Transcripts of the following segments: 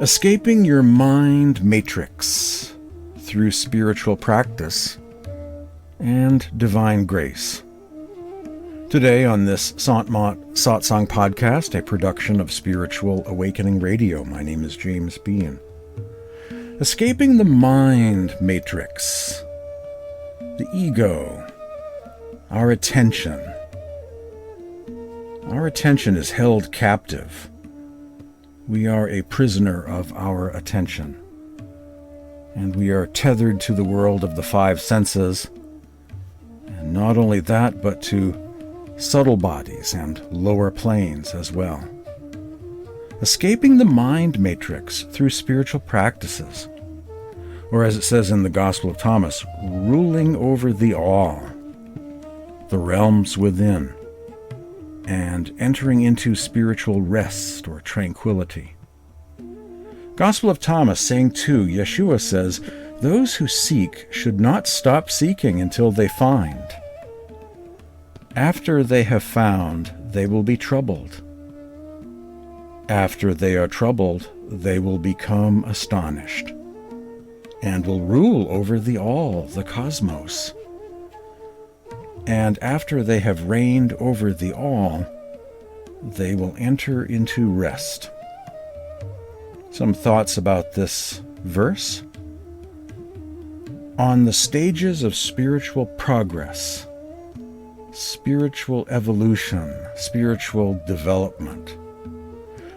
Escaping your mind matrix through spiritual practice and divine grace. Today on this Santmat Satsang podcast, a production of Spiritual Awakening Radio, my name is James Bean. Escaping the mind matrix, the ego, our attention. Our attention is held captive. We are a prisoner of our attention, and we are tethered to the world of the five senses, and not only that, but to subtle bodies and lower planes as well. Escaping the mind matrix through spiritual practices, or as it says in the Gospel of Thomas, ruling over the all, the realms within, and entering into spiritual rest or tranquility. Gospel of Thomas, saying 2, Yeshua says, "Those who seek should not stop seeking until they find. After they have found, they will be troubled. After they are troubled, they will become astonished, and will rule over the all, the cosmos. And after they have reigned over the all, they will enter into rest." Some thoughts about this verse. On the stages of spiritual progress, spiritual evolution, spiritual development.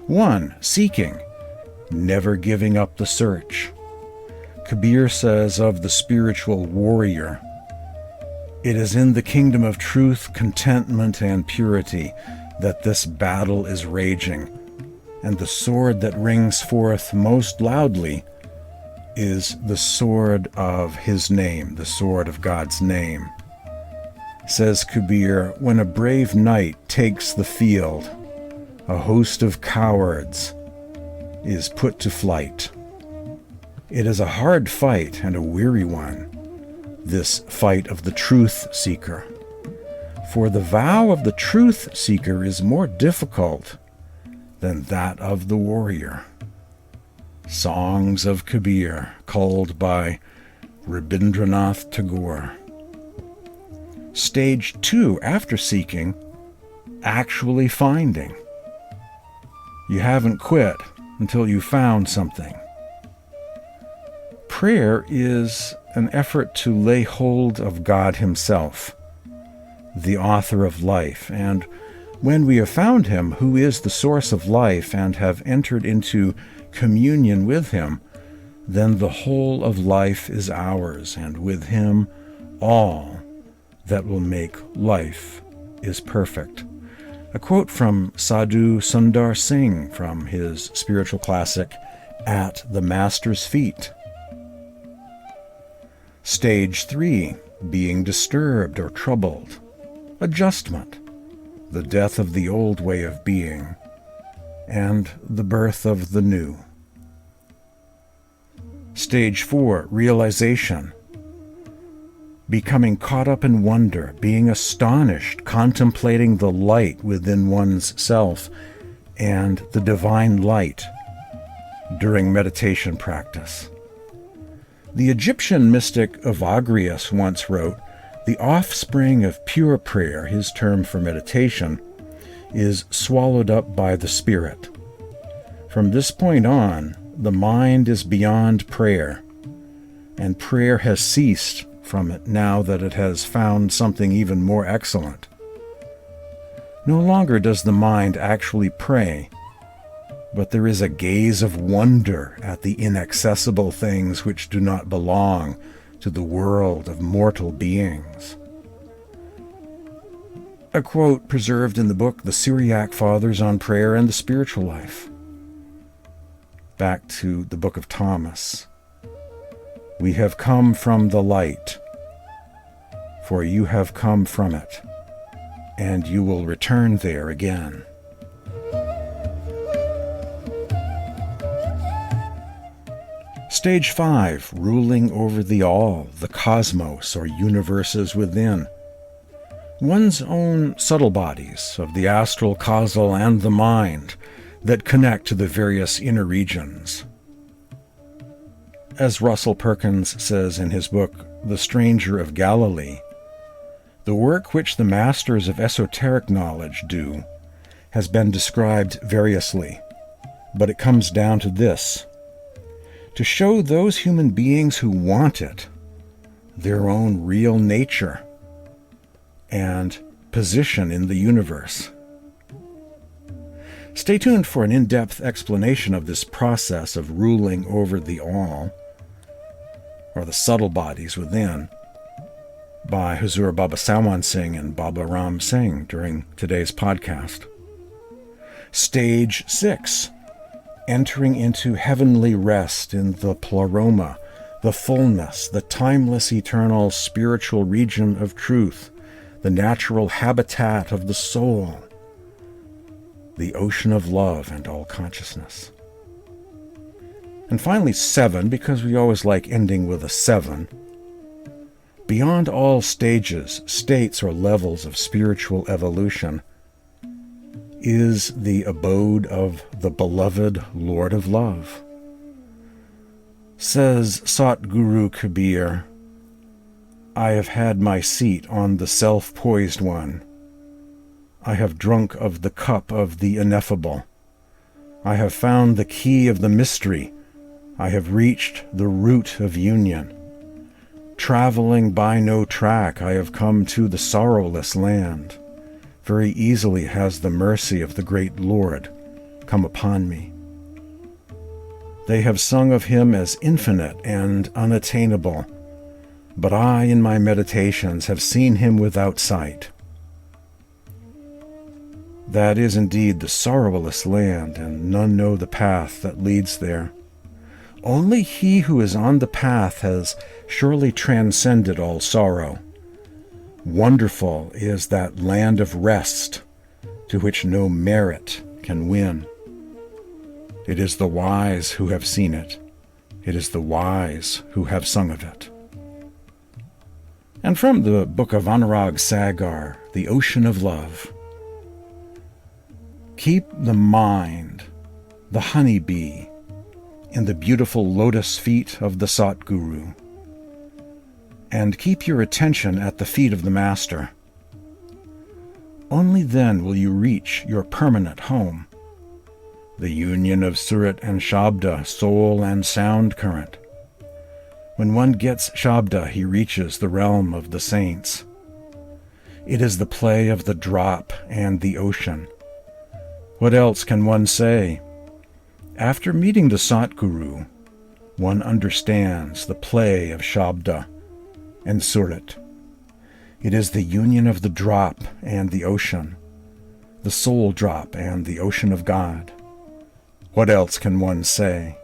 1. Seeking, never giving up the search. Kabir says of the spiritual warrior, "It is in the kingdom of truth, contentment, and purity that this battle is raging, and the sword that rings forth most loudly is the sword of his name, the sword of God's name." Says Kabir, when a brave knight takes the field, a host of cowards is put to flight. It is a hard fight and a weary one, this fight of the truth seeker. For the vow of the truth seeker is more difficult than that of the warrior. Songs of Kabir, culled by Rabindranath Tagore. Stage 2, after seeking, actually finding. You haven't quit until you found something. Prayer is an effort to lay hold of God Himself, the author of life, and when we have found Him, who is the source of life, and have entered into communion with Him, then the whole of life is ours, and with Him all that will make life is perfect. A quote from Sadhu Sundar Singh from his spiritual classic, At the Master's Feet. Stage 3, being disturbed or troubled. Adjustment, the death of the old way of being, and the birth of the new. Stage 4, realization, becoming caught up in wonder, being astonished, contemplating the light within one's self and the divine light during meditation practice. The Egyptian mystic Evagrius once wrote, "The offspring of pure prayer," his term for meditation, "is swallowed up by the Spirit. From this point on, the mind is beyond prayer, and prayer has ceased from it now that it has found something even more excellent. No longer does the mind actually pray, but there is a gaze of wonder at the inaccessible things which do not belong to the world of mortal beings." A quote preserved in the book The Syriac Fathers on Prayer and the Spiritual Life. Back to the book of Thomas. "We have come from the light, for you have come from it, and you will return there again." Stage 5, ruling over the all, the cosmos or universes within. one's own subtle bodies of the astral, causal, and the mind that connect to the various inner regions. As Russell Perkins says in his book, The Stranger of Galilee, the work which the masters of esoteric knowledge do has been described variously, but it comes down to this: to show those human beings who want it their own real nature and position in the universe. Stay tuned for an in-depth explanation of this process of ruling over the all, or the subtle bodies within, by Hazur Baba Sawan Singh and Baba Ram Singh during today's podcast. Stage 6. Entering into heavenly rest in the pleroma, the fullness, the timeless, eternal, spiritual region of truth, the natural habitat of the soul, the ocean of love and all consciousness. And finally, 7, because we always like ending with a 7. Beyond all stages, states, or levels of spiritual evolution is the abode of the beloved Lord of Love. Says Satguru Kabir, I have had my seat on the self-poised one. I have drunk of the cup of the ineffable. I have found the key of the mystery. I have reached the root of union. Traveling by no track, I have come to the sorrowless land. Very easily has the mercy of the great Lord come upon me. They have sung of him as infinite and unattainable, but I, in my meditations, have seen him without sight. That is indeed the sorrowless land, and none know the path that leads there. Only he who is on the path has surely transcended all sorrow. Wonderful is that land of rest to which no merit can win. It is the wise who have seen it. It is the wise who have sung of it. And from the book of Anurag Sagar, The Ocean of Love, keep the mind, the honeybee, in the beautiful lotus feet of the Satguru, and keep your attention at the feet of the Master. Only then will you reach your permanent home, the union of Surat and Shabda, soul and sound current. When one gets Shabda, he reaches the realm of the saints. It is the play of the drop and the ocean. What else can one say? After meeting the Satguru, one understands the play of Shabda and Surat. It is the union of the drop and the ocean, the soul drop and the ocean of God. What else can one say?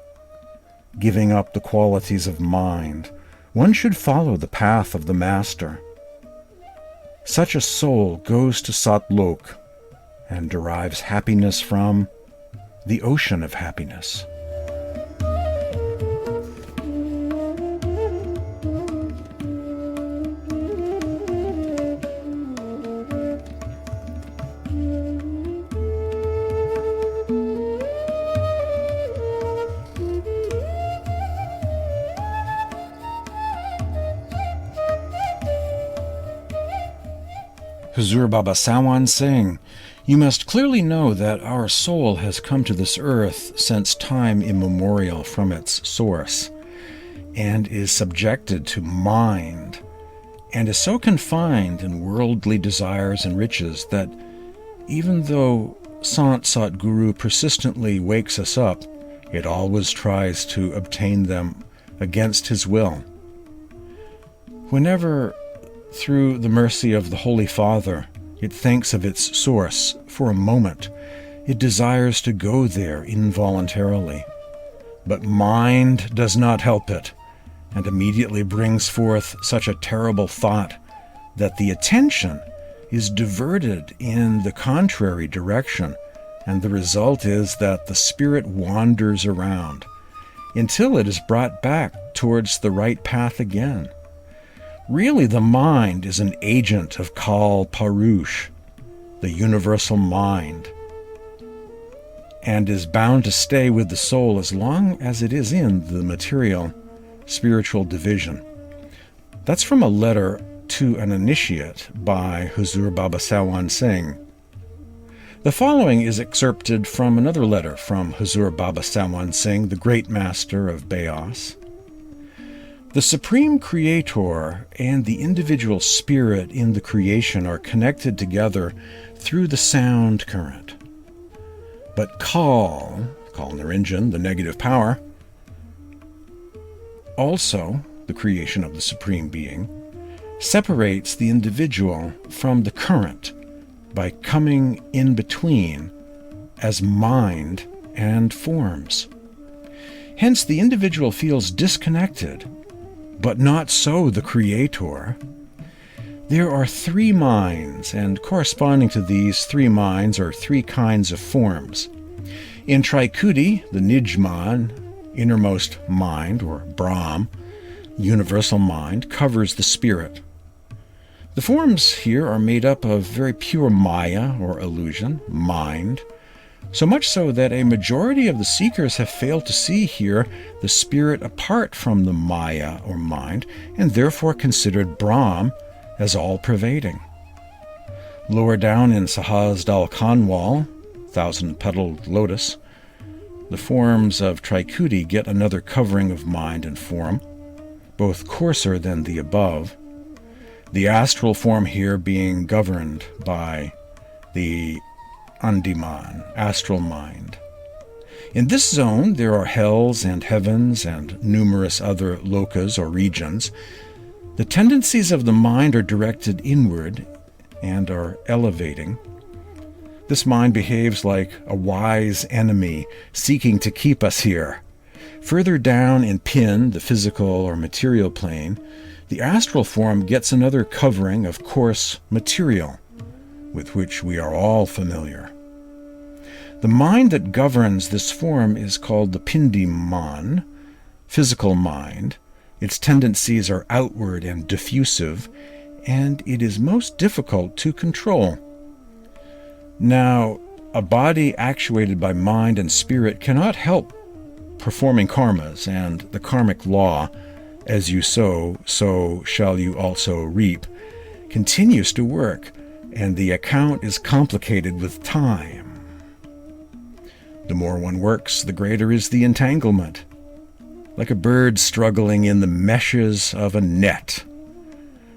Giving up the qualities of mind, one should follow the path of the Master. Such a soul goes to Satlok and derives happiness from the ocean of happiness. Hazur Baba Sawan Singh, you must clearly know that our soul has come to this earth since time immemorial from its source, and is subjected to mind, and is so confined in worldly desires and riches that even though Sant Satguru persistently wakes us up, it always tries to obtain them against his will. Whenever, through the mercy of the Holy Father, it thinks of its source for a moment, it desires to go there involuntarily. But mind does not help it, and immediately brings forth such a terrible thought that the attention is diverted in the contrary direction, and the result is that the spirit wanders around until it is brought back towards the right path again. Really, the mind is an agent of Kal Parush, the universal mind, and is bound to stay with the soul as long as it is in the material spiritual division. That's from a letter to an initiate by Hazur Baba Sawan Singh. The following is excerpted from another letter from Hazur Baba Sawan Singh, the great master of Beas. The Supreme Creator and the individual spirit in the creation are connected together through the sound current. But Kal Narinjan, the negative power, also the creation of the Supreme Being, separates the individual from the current by coming in between as mind and forms. Hence, the individual feels disconnected, but not so the Creator. There are three minds, and corresponding to these three minds are three kinds of forms. In Trikuti, the Nijman, innermost mind, or Brahm, universal mind, covers the spirit. The forms here are made up of very pure Maya, or illusion, mind, so much so that a majority of the seekers have failed to see here the spirit apart from the Maya, or mind, and therefore considered Brahm as all-pervading. Lower down in Sahaz Dal Kanwal, thousand-petaled lotus, the forms of Trikuti get another covering of mind and form, both coarser than the above, the astral form here being governed by the Andiman, astral mind. In this zone there are hells and heavens and numerous other lokas or regions. The tendencies of the mind are directed inward and are elevating. This mind behaves like a wise enemy seeking to keep us here. Further down in Pin, the physical or material plane, the astral form gets another covering of coarse material, with which we are all familiar. The mind that governs this form is called the Pindiman, physical mind. Its tendencies are outward and diffusive, and it is most difficult to control. Now, a body actuated by mind and spirit cannot help performing karmas, and the karmic law, as you sow, so shall you also reap, continues to work, and the account is complicated with time. The more one works, the greater is the entanglement, like a bird struggling in the meshes of a net.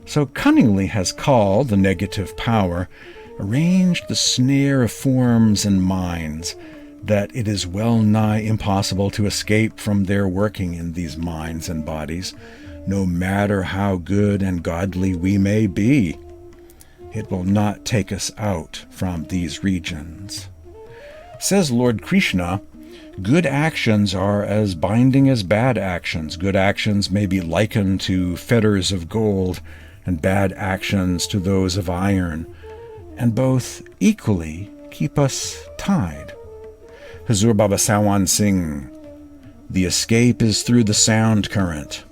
So cunningly has Kal, the negative power, arranged the snare of forms and minds, that it is well nigh impossible to escape from their working in these minds and bodies, no matter how good and godly we may be. It will not take us out from these regions. Says Lord Krishna, good actions are as binding as bad actions. Good actions may be likened to fetters of gold, and bad actions to those of iron, and both equally keep us tied. Hazur Baba Sawan Singh, the escape is through the sound current.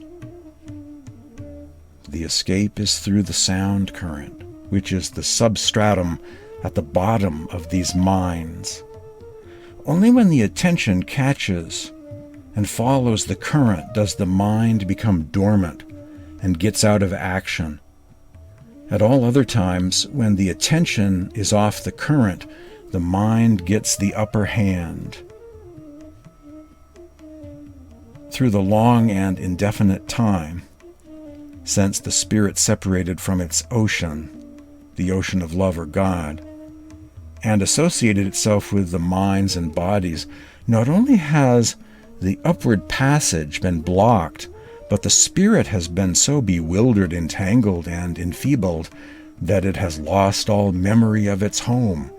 The escape is through the sound current, which is the substratum at the bottom of these minds. Only when the attention catches and follows the current does the mind become dormant and gets out of action. At all other times, when the attention is off the current, the mind gets the upper hand. Through the long and indefinite time, since the spirit separated from its ocean, the ocean of love or God, and associated itself with the minds and bodies, not only has the upward passage been blocked, but the spirit has been so bewildered, entangled, and enfeebled that it has lost all memory of its home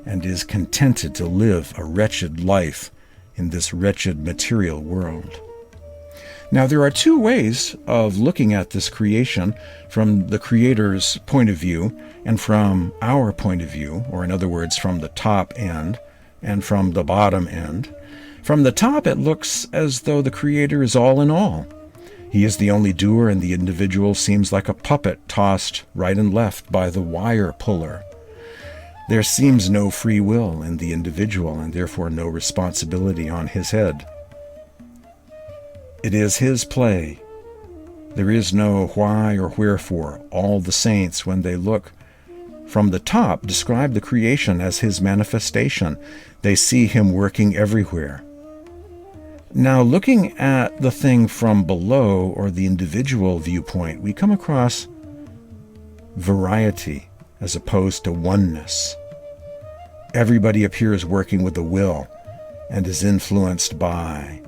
and is contented to live a wretched life in this wretched material world. Now, there are two ways of looking at this creation, from the Creator's point of view and from our point of view, or in other words, from the top end and from the bottom end. From the top, it looks as though the Creator is all in all. He is the only doer, and the individual seems like a puppet tossed right and left by the wire puller. There seems no free will in the individual, and therefore no responsibility on his head. It is his play. There is no why or wherefore. All the saints, when they look from the top, describe the creation as his manifestation. They see him working everywhere. Now, looking at the thing from below, or the individual viewpoint, we come across variety as opposed to oneness. Everybody appears working with a will and is influenced by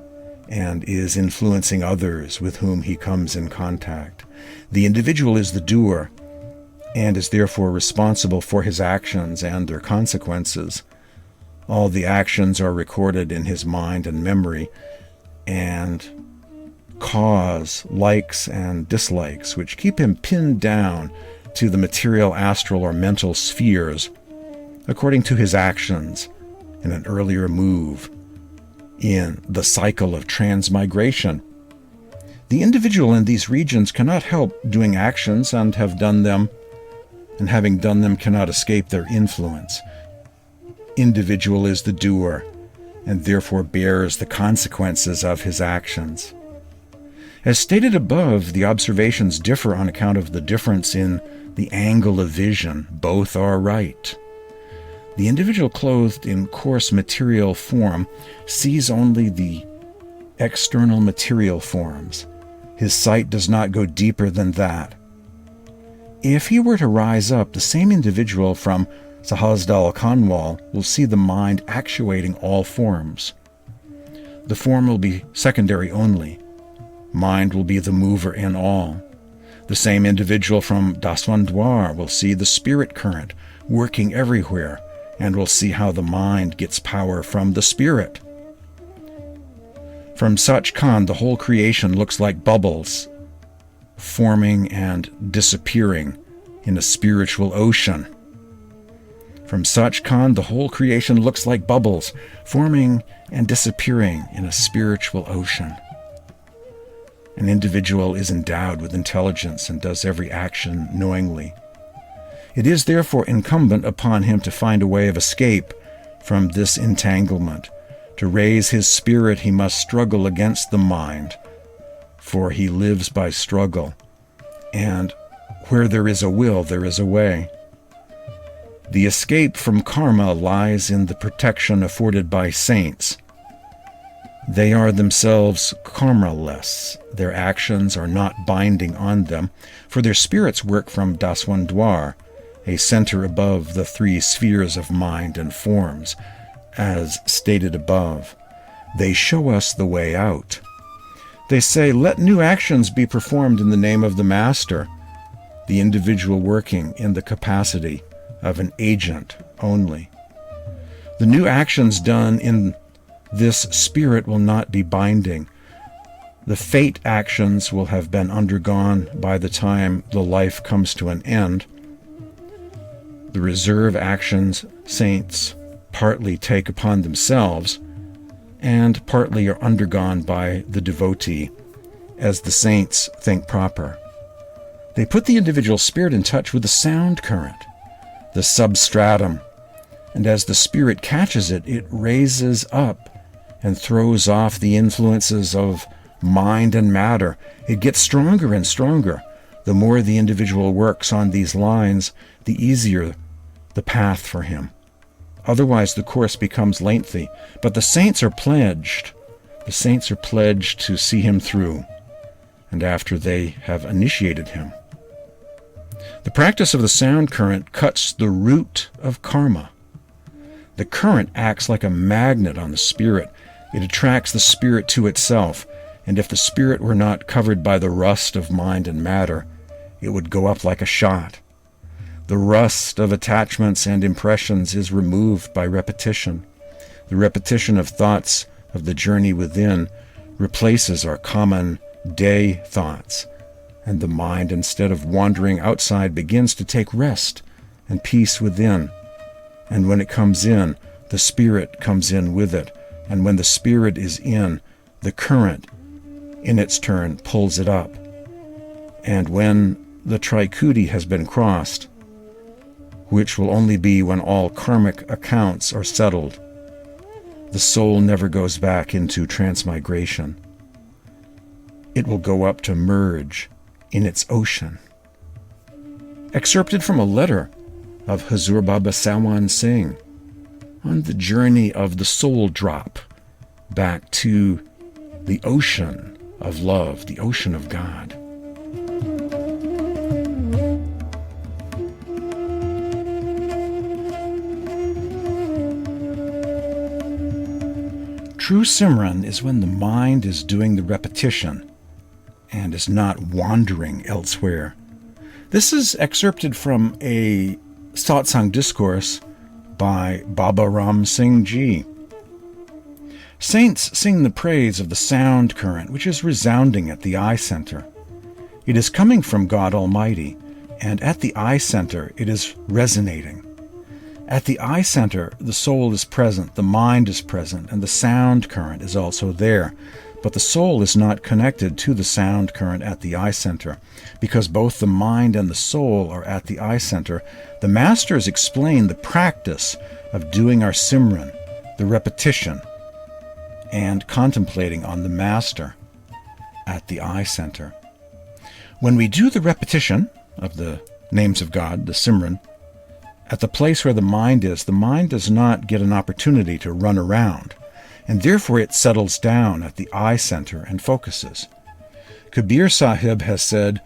and is influencing others with whom he comes in contact. The individual is the doer and is therefore responsible for his actions and their consequences. All the actions are recorded in his mind and memory, and cause likes and dislikes, which keep him pinned down to the material, astral, or mental spheres according to his actions in an earlier move in the cycle of transmigration. The individual in these regions cannot help doing actions and have done them, and having done them cannot escape their influence. Individual is the doer, and therefore bears the consequences of his actions. As stated above, the observations differ on account of the difference in the angle of vision. Both are right. The individual clothed in coarse material form sees only the external material forms. His sight does not go deeper than that. If he were to rise up, the same individual from Sahasdal Kanwal will see the mind actuating all forms. The form will be secondary only. Mind will be the mover in all. The same individual from Daswandwar will see the spirit current working everywhere, and will see how the mind gets power from the spirit. From Sachkhand, the whole creation looks like bubbles, forming and disappearing in a spiritual ocean. From Sachkhand, the whole creation looks like bubbles, forming and disappearing in a spiritual ocean. An individual is endowed with intelligence and does every action knowingly. It is therefore incumbent upon him to find a way of escape from this entanglement. To raise his spirit, he must struggle against the mind, for he lives by struggle, and where there is a will, there is a way. The escape from karma lies in the protection afforded by saints. They are themselves karma-less. Their actions are not binding on them, for their spirits work from Daswandwar, a center above the three spheres of mind and forms, as stated above. They show us the way out. They say, "Let new actions be performed in the name of the Master," the individual working in the capacity of an agent only. The new actions done in this spirit will not be binding. The fate actions will have been undergone by the time the life comes to an end. The reserve actions saints partly take upon themselves, and partly are undergone by the devotee, as the saints think proper. They put the individual spirit in touch with the sound current, the substratum, and as the spirit catches it, it raises up and throws off the influences of mind and matter. It gets stronger and stronger. The more the individual works on these lines, the easier the path for him. Otherwise, the course becomes lengthy. But the saints are pledged. The saints are pledged to see him through, and after they have initiated him. The practice of the sound current cuts the root of karma. The current acts like a magnet on the spirit. It attracts the spirit to itself, and if the spirit were not covered by the rust of mind and matter, it would go up like a shot. The rust of attachments and impressions is removed by repetition. The repetition of thoughts of the journey within replaces our common day thoughts, and the mind, instead of wandering outside, begins to take rest and peace within. And when it comes in, the spirit comes in with it. And when the spirit is in, the current in its turn pulls it up. And when the Trikudi has been crossed, which will only be when all karmic accounts are settled, the soul never goes back into transmigration. It will go up to merge in its ocean. Excerpted from a letter of Hazur Baba Sawan Singh on the journey of the soul drop back to the ocean of love, the ocean of God. True Simran is when the mind is doing the repetition and is not wandering elsewhere. This is excerpted from a Satsang discourse by Baba Ram Singh Ji. Saints sing the praise of the sound current, which is resounding at the eye center. It is coming from God Almighty, and at the eye center it is resonating. At the eye center, the soul is present, the mind is present, and the sound current is also there. But the soul is not connected to the sound current at the eye center. Because both the mind and the soul are at the eye center, the masters explain the practice of doing our Simran, the repetition, and contemplating on the master at the eye center. When we do the repetition of the names of God, the Simran, at the place where the mind does not get an opportunity to run around, and therefore it settles down at the eye center and focuses. Kabir Sahib has said,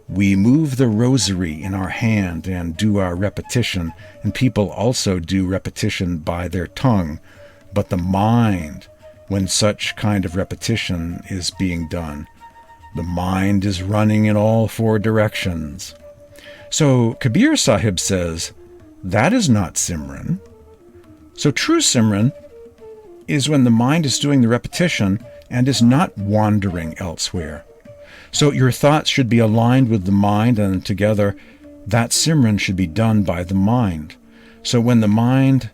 "We move the rosary in our hand and do our repetition, and people also do repetition by their tongue, but the mind, when such kind of repetition is being done, the mind is running in all four directions." So Kabir Sahib says, that is not Simran. So true Simran is when the mind is doing the repetition and is not wandering elsewhere. So your thoughts should be aligned with the mind, and together that Simran should be done by the mind. So when the mind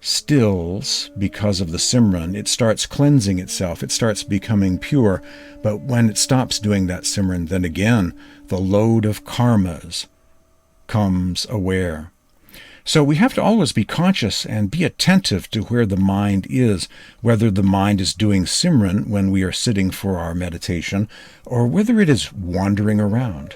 stills because of the Simran, it starts cleansing itself, it starts becoming pure. But when it stops doing that Simran, then again the load of karmas comes aware. So we have to always be conscious and be attentive to where the mind is, whether the mind is doing Simran when we are sitting for our meditation, or whether it is wandering around.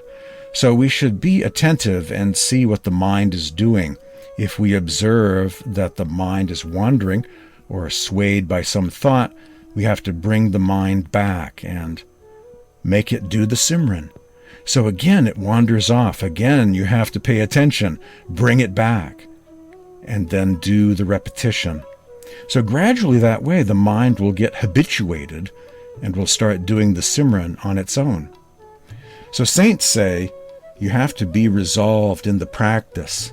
So we should be attentive and see what the mind is doing. If we observe that the mind is wandering or swayed by some thought, we have to bring the mind back and make it do the Simran. So again, it wanders off. Again, you have to pay attention, bring it back, and then do the repetition. So gradually that way, the mind will get habituated and will start doing the Simran on its own. So saints say, you have to be resolved in the practice.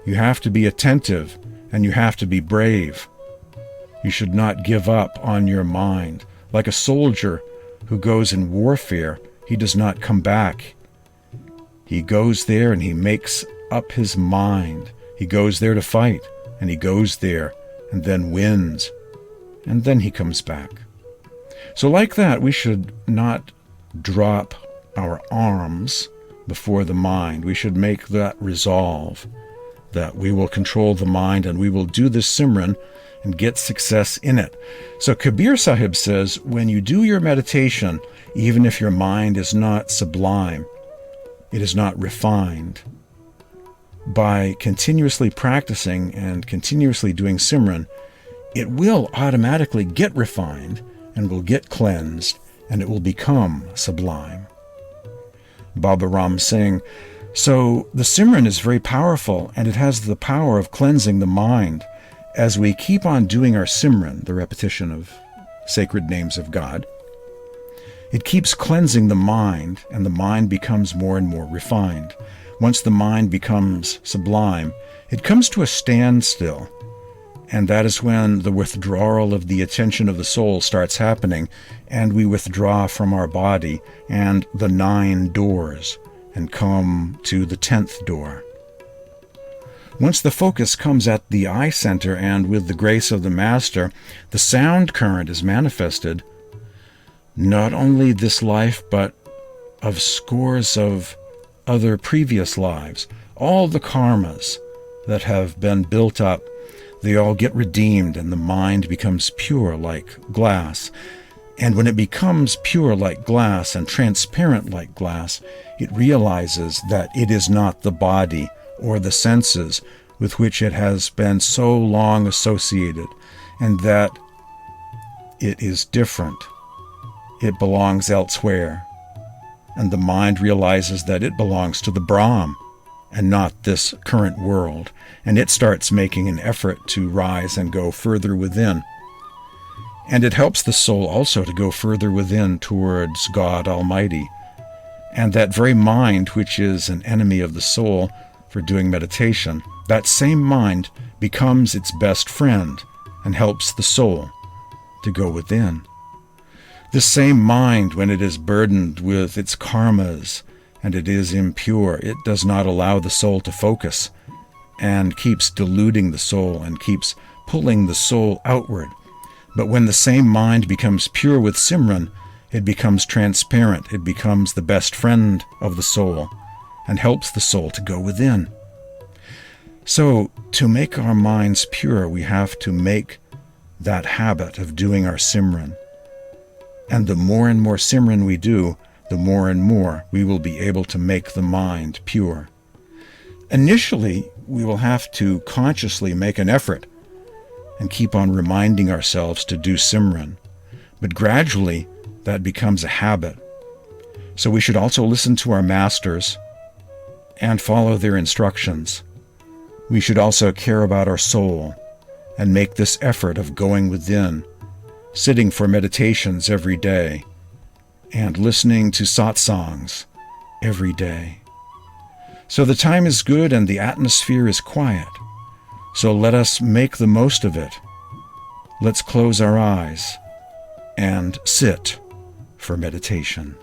You have to be attentive, and you have to be brave. You should not give up on your mind. Like a soldier who goes in warfare, he does not come back. He goes there and he makes up his mind. He goes there to fight, and he goes there and then wins, and then he comes back. So like that, we should not drop our arms before the mind. We should make that resolve that we will control the mind and we will do this Simran and get success in it. So Kabir Sahib says, when you do your meditation, even if your mind is not sublime, it is not refined, by continuously practicing and continuously doing Simran, it will automatically get refined and will get cleansed, and it will become sublime. Baba Ram Singh. So the Simran is very powerful, and it has the power of cleansing the mind. As we keep on doing our Simran, the repetition of sacred names of God, it keeps cleansing the mind, and the mind becomes more and more refined. Once the mind becomes sublime, it comes to a standstill, and that is when the withdrawal of the attention of the soul starts happening, and we withdraw from our body and the 9 doors and come to the 10th door. Once the focus comes at the eye center, and with the grace of the Master, the sound current is manifested, not only this life, but of scores of other previous lives. All the karmas that have been built up, they all get redeemed, and the mind becomes pure like glass. And when it becomes pure like glass and transparent like glass, it realizes that it is not the body or the senses with which it has been so long associated, and that it is different. It belongs elsewhere. And the mind realizes that it belongs to the Brahm and not this current world, and it starts making an effort to rise and go further within. And it helps the soul also to go further within towards God Almighty. And that very mind, which is an enemy of the soul for doing meditation, that same mind becomes its best friend and helps the soul to go within. This same mind, when it is burdened with its karmas and it is impure, it does not allow the soul to focus and keeps deluding the soul and keeps pulling the soul outward. But when the same mind becomes pure with Simran, it becomes transparent, it becomes the best friend of the soul and helps the soul to go within. So, to make our minds pure, we have to make that habit of doing our Simran. And the more and more Simran we do, the more and more we will be able to make the mind pure. Initially, we will have to consciously make an effort and keep on reminding ourselves to do Simran. But gradually, that becomes a habit. So we should also listen to our masters and follow their instructions. We should also care about our soul and make this effort of going within, sitting for meditations every day, and listening to Satsangs every day. So the time is good and the atmosphere is quiet. So let us make the most of it. Let's close our eyes and sit for meditation.